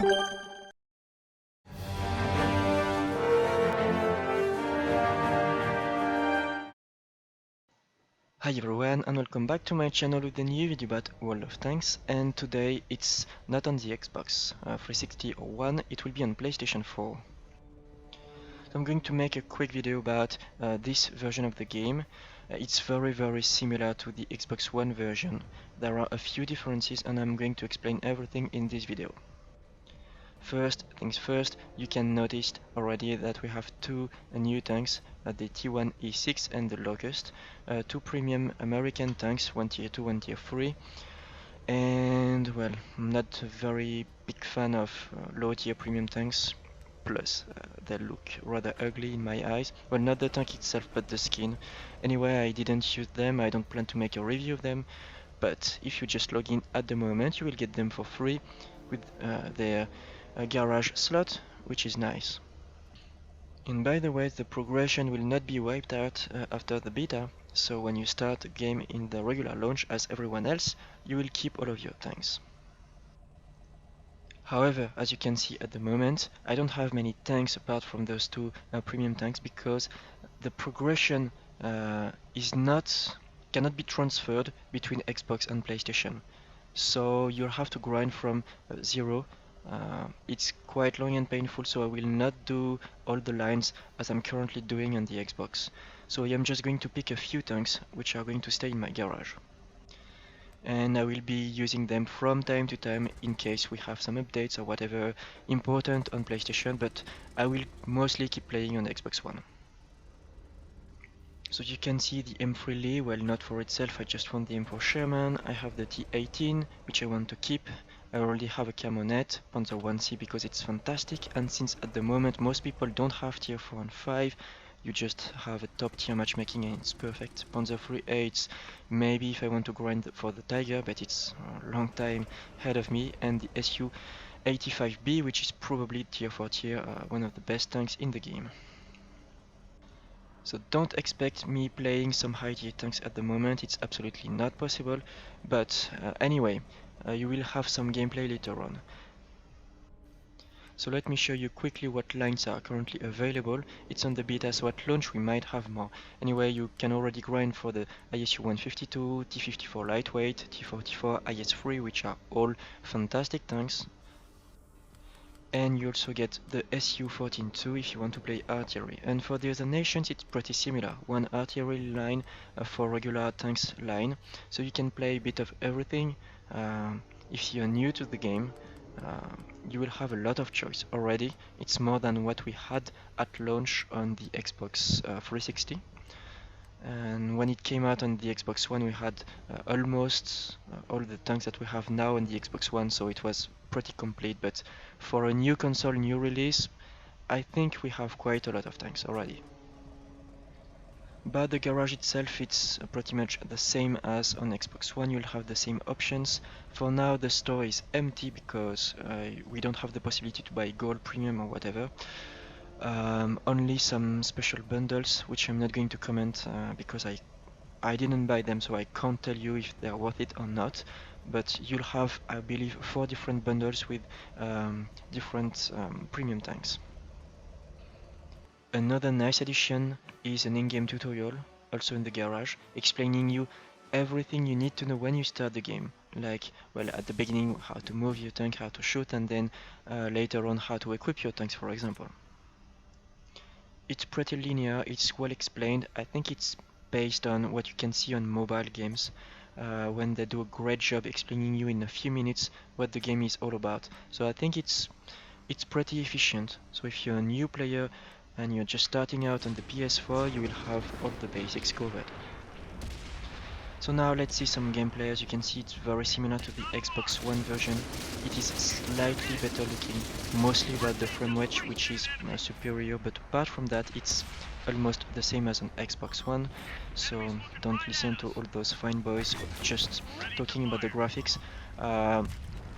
Hi everyone and welcome back to my channel with a new video about World of Tanks, and today it's not on the Xbox 360 or One, it will be on PlayStation 4. So I'm going to make a quick video about this version of the game. It's very similar to the Xbox One version. There are a few differences and I'm going to explain everything in this video. First things first, you can notice already that we have two new tanks, the T1E6 and the Locust, two premium American tanks, one tier 2, one tier 3, and well, I'm not a very big fan of low tier premium tanks, plus they look rather ugly in my eyes. Well, not the tank itself, but the skin. Anyway, I didn't use them, I don't plan to make a review of them, but if you just log in at the moment, you will get them for free with their garage slot, which is nice. And by the way, the progression will not be wiped out after the beta, so when you start the game in the regular launch as everyone else, you will keep all of your tanks. However, as you can see at the moment, I don't have many tanks apart from those two premium tanks because the progression cannot be transferred between Xbox and PlayStation. So you'll have to grind from zero. It's quite long and painful, so I will not do all the lines as I'm currently doing on the Xbox. So I'm just going to pick a few tanks which are going to stay in my garage. And I will be using them from time to time in case we have some updates or whatever important on PlayStation, but I will mostly keep playing on Xbox One. So you can see the M3 Lee, well, not for itself, I just want the M4 Sherman. I have the T18, which I want to keep. I already have a Camo Net, Panzer 1C because it's fantastic, and since at the moment most people don't have tier 4 and 5, you just have a top tier matchmaking and it's perfect. Panzer 3-8, maybe if I want to grind for the Tiger, but it's a long time ahead of me, and the SU-85B, which is probably tier 4 tier, one of the best tanks in the game. So don't expect me playing some high tier tanks at the moment, it's absolutely not possible, but anyway, you will have some gameplay later on. So let me show you quickly what lines are currently available. It's on the beta, so at launch we might have more. Anyway, you can already grind for the ISU-152, T-54 Lightweight, T-44, IS-3, which are all fantastic tanks. And you also get the SU-14-2 if you want to play artillery. And for the other nations it's pretty similar. One artillery line for regular tanks line. So you can play a bit of everything. If you're new to the game, you will have a lot of choice already. It's more than what we had at launch on the Xbox 360. And when it came out on the Xbox One, we had almost all the tanks that we have now on the Xbox One, so it was pretty complete. But for a new console, new release, I think we have quite a lot of tanks already. But the garage itself, it's pretty much the same as on Xbox One. You'll have the same options. For now, the store is empty because we don't have the possibility to buy gold, premium or whatever. Only some special bundles, which I'm not going to comment because I didn't buy them, so I can't tell you if they're worth it or not. But you'll have, I believe, 4 different bundles with different premium tanks. Another nice addition is an in-game tutorial, also in the garage, explaining you everything you need to know when you start the game. Like, well, at the beginning, how to move your tank, how to shoot, and then later on how to equip your tanks, for example. It's pretty linear, it's well explained. I think it's based on what you can see on mobile games when they do a great job explaining you in a few minutes what the game is all about. So I think it's pretty efficient. So if you're a new player and you're just starting out on the PS4, you will have all the basics covered. So now let's see some gameplay. As you can see, it's very similar to the Xbox One version. It is slightly better looking, mostly about the frame rate, which is superior, but apart from that, it's almost the same as on Xbox One. So don't listen to all those fine boys just talking about the graphics.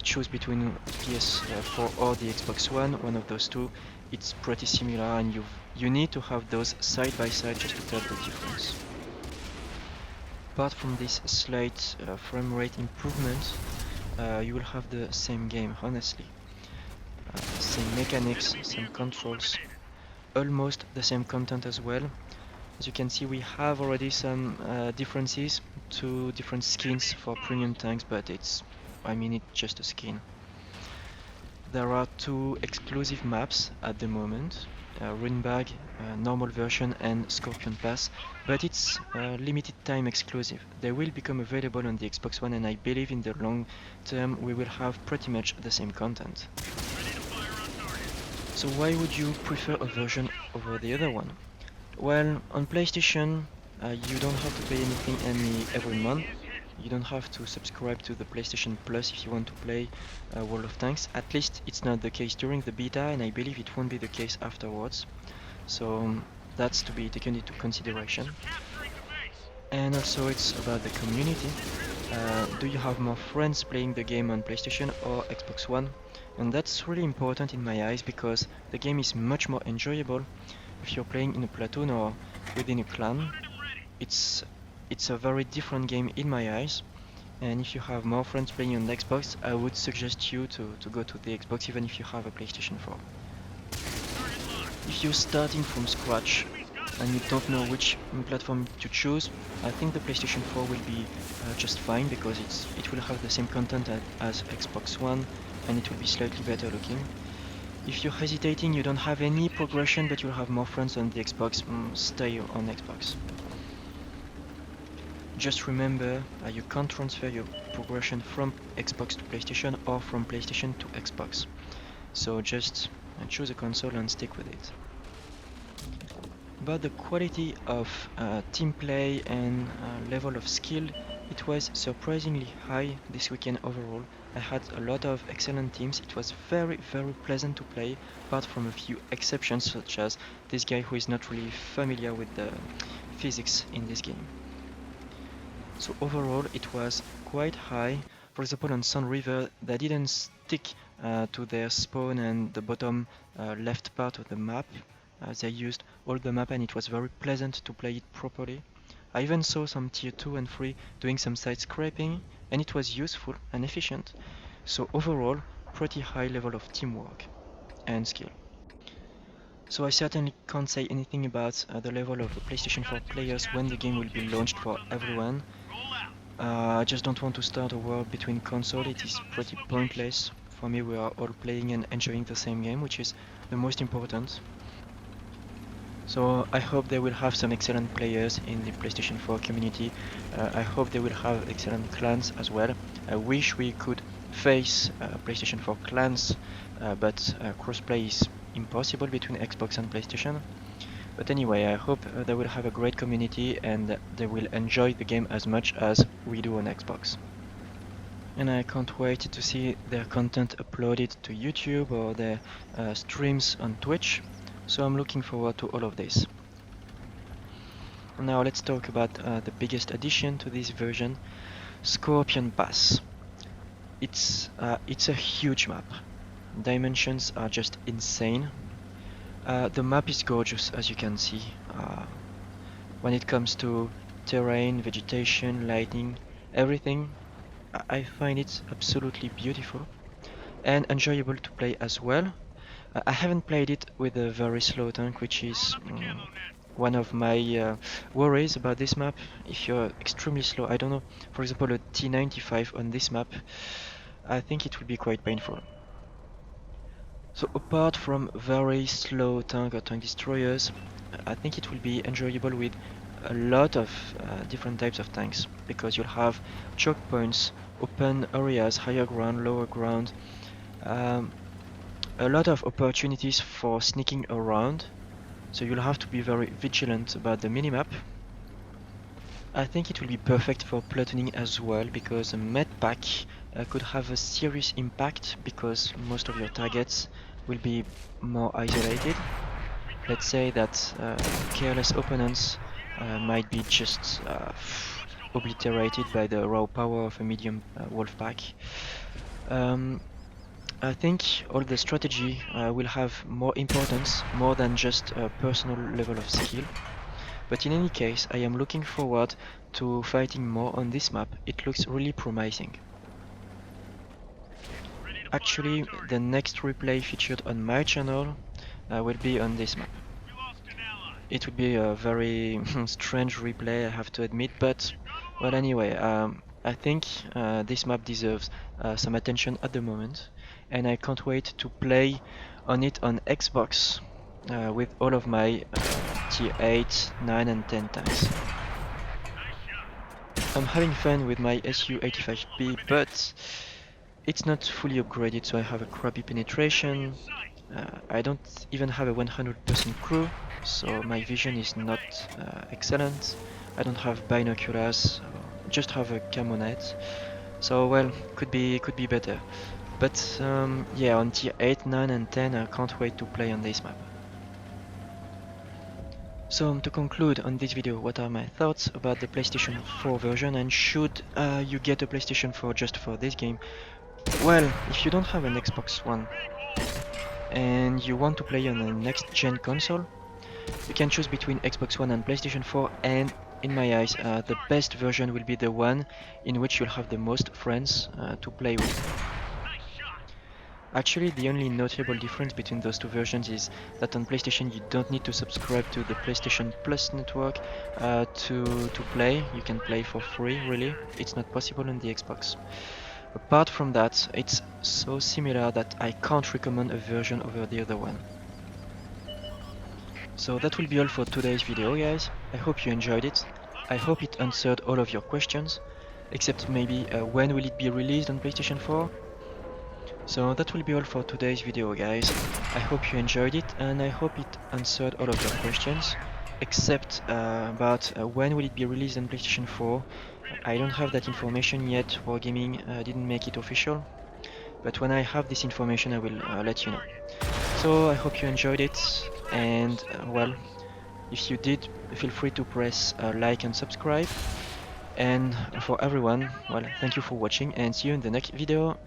Choose between PS4 or the Xbox one of those two. It's pretty similar, and you need to have those side by side just to tell the difference. Apart from this slight frame rate improvement, you will have the same game, honestly. same mechanics, same controls, almost the same content as well. As you can see, we have already some differences to different skins for premium tanks, but it's just a skin. There are two exclusive maps at the moment, Runebag, normal version, and Skorpion Pass, but it's limited time exclusive. They will become available on the Xbox One, and I believe in the long term we will have pretty much the same content. So why would you prefer a version over the other one? Well, on PlayStation, you don't have to pay anything every month. You don't have to subscribe to the PlayStation Plus if you want to play World of Tanks. At least it's not the case during the beta, and I believe it won't be the case afterwards. So that's to be taken into consideration. And also it's about the community. Do you have more friends playing the game on PlayStation or Xbox One? And that's really important in my eyes because the game is much more enjoyable if you're playing in a platoon or within a clan. It's a very different game in my eyes, and if you have more friends playing on Xbox, I would suggest you to go to the Xbox even if you have a PlayStation 4. If you're starting from scratch and you don't know which platform to choose, I think the PlayStation 4 will be just fine because it will have the same content as Xbox One and it will be slightly better looking. If you're hesitating, you don't have any progression but you'll have more friends on the Xbox, stay on Xbox. Just remember, you can't transfer your progression from Xbox to PlayStation or from PlayStation to Xbox. So just choose a console and stick with it. About the quality of team play and level of skill, it was surprisingly high this weekend overall. I had a lot of excellent teams. It was very pleasant to play, apart from a few exceptions such as this guy who is not really familiar with the physics in this game. So overall it was quite high. For example, on Sun River they didn't stick to their spawn and the bottom left part of the map. They used all the map and it was very pleasant to play it properly. I even saw some tier 2 and 3 doing some side scraping and it was useful and efficient. So overall, pretty high level of teamwork and skill. So I certainly can't say anything about the level of the PlayStation 4 players when the game will be launched for everyone. I just don't want to start a war between consoles, it is pretty pointless. For me, we are all playing and enjoying the same game, which is the most important. So I hope they will have some excellent players in the PlayStation 4 community. I hope they will have excellent clans as well. I wish we could face PlayStation 4 clans, but crossplay is impossible between Xbox and PlayStation. But anyway, I hope they will have a great community and they will enjoy the game as much as we do on Xbox. And I can't wait to see their content uploaded to YouTube or their streams on Twitch. So I'm looking forward to all of this. Now let's talk about the biggest addition to this version, Skorpion Pass. It's a huge map. Dimensions are just insane. The map is gorgeous, as you can see. When it comes to terrain, vegetation, lighting, everything, I find it absolutely beautiful and enjoyable to play as well. I haven't played it with a very slow tank, which is one of my worries about this map. If you're extremely slow, I don't know, for example a T95 on this map, I think it will be quite painful. So apart from very slow tank or tank destroyers, I think it will be enjoyable with a lot of different types of tanks, because you'll have choke points, open areas, higher ground, lower ground, a lot of opportunities for sneaking around, so you'll have to be very vigilant about the minimap. I think it will be perfect for platooning as well, because a med pack could have a serious impact because most of your targets will be more isolated. Let's say that careless opponents might be just obliterated by the raw power of a medium wolf pack. I think all the strategy will have more importance, more than just a personal level of skill. But in any case, I am looking forward to fighting more on this map. It looks really promising. Actually, the next replay featured on my channel will be on this map. It would be a very strange replay, I have to admit, but well, anyway, I think this map deserves some attention at the moment, and I can't wait to play on it on Xbox with all of my tier 8, 9 and 10 tanks. I'm having fun with my SU-85B, but it's not fully upgraded, so I have a crappy penetration. I don't even have a 100% crew, so my vision is not excellent. I don't have binoculars, just have a camo net. So well, could be better. But yeah, on tier 8, 9 and 10 I can't wait to play on this map. So to conclude on this video, what are my thoughts about the PlayStation 4 version, and should you get a PlayStation 4 just for this game? Well, if you don't have an Xbox One and you want to play on a next-gen console, you can choose between Xbox One and PlayStation 4, and in my eyes, the best version will be the one in which you'll have the most friends to play with. Actually, the only notable difference between those two versions is that on PlayStation you don't need to subscribe to the PlayStation Plus network to play. You can play for free, really. It's not possible on the Xbox. Apart from that, it's so similar that I can't recommend a version over the other one. So that will be all for today's video, guys. I hope you enjoyed it. I hope it answered all of your questions, except maybe when will it be released on PlayStation 4? So that will be all for today's video, guys. I hope you enjoyed it, and I hope it answered all of your questions, except about when will it be released on PlayStation 4. I don't have that information yet. Wargaming didn't make it official, but when I have this information I will let you know. So I hope you enjoyed it, and well, if you did, feel free to press like and subscribe. And for everyone, well, thank you for watching, and see you in the next video.